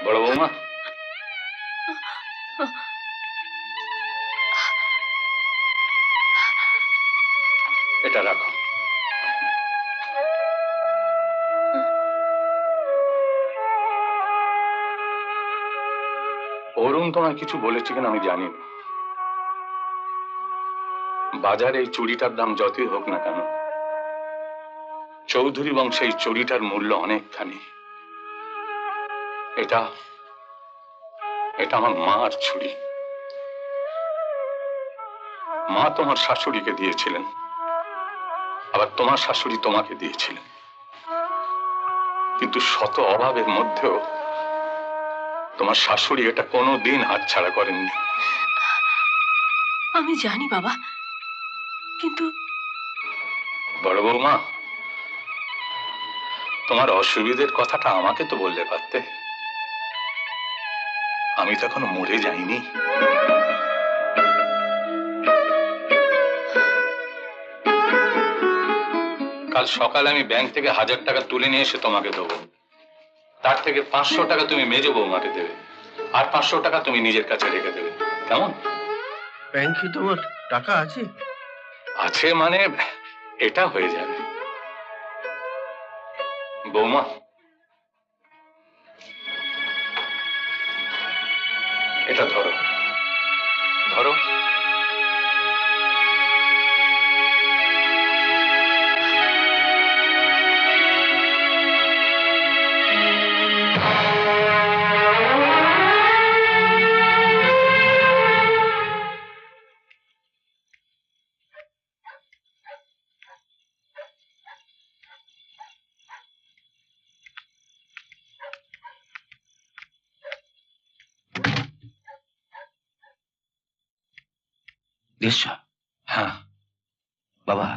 বড় বৌমা, এটা রাখো। অরুণ তোমায় কিছু বলেছে কিনা আমি জানি না। বাজারে এই চুড়িটার দাম যতই হোক না কেন, চৌধুরী বংশে এই চুড়িটার মূল্য অনেকখানি। এটা এটা আমার মার ছুরি। মা তোমার শাশুড়িকে দিয়েছিলেন, আবার তোমার শাশুড়ি তোমাকে দিয়েছিলেন, কিন্তু শত অভাবের মধ্যেও তোমার শাশুড়ি এটা কোনোদিন হাতছাড়া করেননি। আমি জানি বাবা, কিন্তু বড় বৌমা, তোমার অসুবিধের কথাটা আমাকে তো বললে পারতে। আমি তো এখনো মরে যাইনি। কাল সকালে আমি ব্যাংক থেকে 1000 টাকা তুলে নিয়ে এসে তোমাকে দেবো। তার থেকে 500 টাকা তুমি মেজো বৌমাকে দেবে, আর 500 টাকা তুমি নিজের কাছে রেখে দেবে। কেমন? ব্যাংকে তোমার টাকা আছে? আছে মানে এটা হয়ে যাবে। বৌমা, এটা ধরো ধরো। হ্যাঁ বাবা,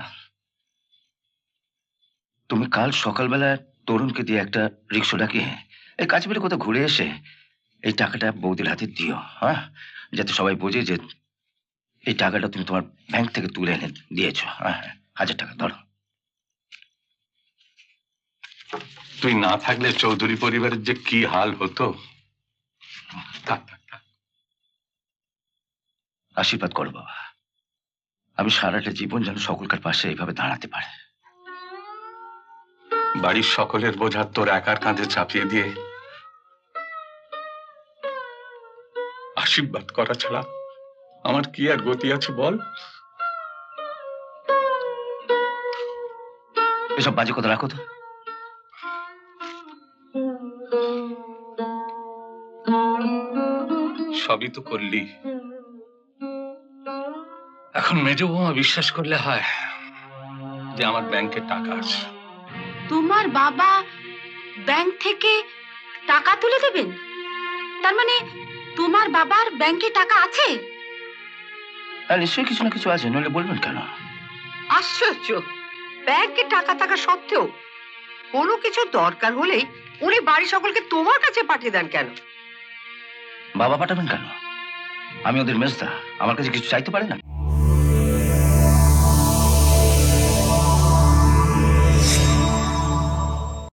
তুমি কাল সকালবেলা তরুণকে দিয়ে একটা রিক্সা ডাকিয়ে এই কাজ বেলে কোথাও ঘুরে এসে এই টাকাটা বৌদির হাতে দিও, হ্যাঁ, যাতে সবাই বোঝে যে এই টাকাটা তুমি তোমার ব্যাংক থেকে তুলে এনে দিয়েছো। হ্যাঁ, 1000 টাকা ধরো। তুই না থাকলে চৌধুরী পরিবারের যে কি হাল হতো। থাক থাক থাক। আশীর্বাদ করো বাবা, আমি সারাটা জীবন যেন সকলকার পাশে এইভাবে দাঁড়াতে পারে। বাড়ির সকলের বোঝা তোর একার কাঁধে চাপিয়ে দিয়ে আশীর্বাদ করা ছাড়া আমার কি আর গতি আছে বল? এসব বাজে কথা রাখো তো। সবই তো করলি, এখন মেজ বৌমা বিশ্বাস করলে হয় যে আমার ব্যাংকে টাকা আছে। তোমার বাবা ব্যাংক থেকে টাকা তুলে দেবেন? তার মানে তোমার বাবার ব্যাংকে টাকা আছে? হ্যাঁ, নিশ্চয়ই কিছু না কিছু আছে, নইলে বলবেন কেন? আশ্চর্য, ব্যাংকে টাকা থাকা সত্ত্বেও কোনো কিছু দরকার হলেই উনি বাড়ি সকলকে তোমার কাছে পাঠিয়ে দেন কেন? বাবা পাঠাবেন কেন? আমি ওদের মেজদা, আমার কাছে কিছু চাইতে পারে না?